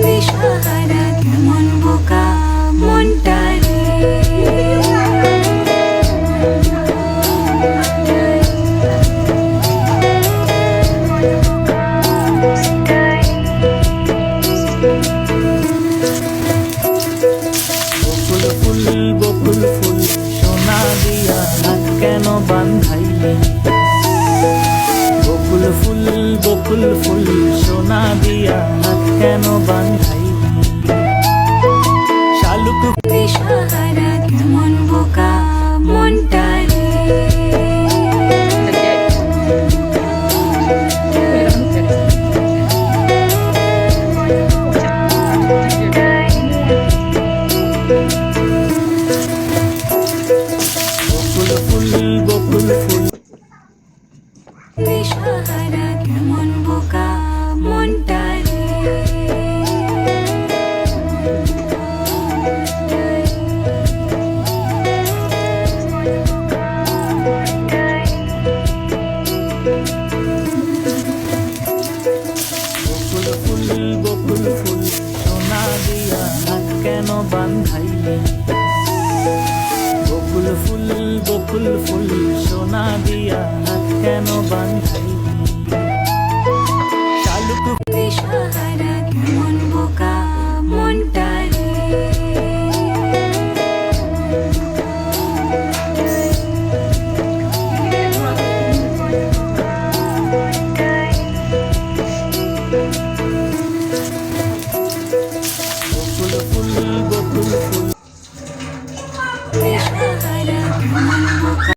দিশাহারা কেমন বোকা মনটা রে। বকুল ফুল বকুল ফুল সোনা দিয়া হাত কেন বান্ধাইলি। বকুল ফুল বকুল ফুল সোনা দিয়া হাত কেন বান্ধাইলি। শালুক দিশাহারা কেমন বোকা মনটা রে। বকুল ফুল বকুল ফুল দিশাহারা কেমন বোকা মনটা রে। বকুল ফুল বকুল ফুল সোনা দিয়া হাত কেন বান্ধাইলি। বকুল ফুল বকুল ফুল সোনা দিয়া হাত কেন বান্ধাইলি।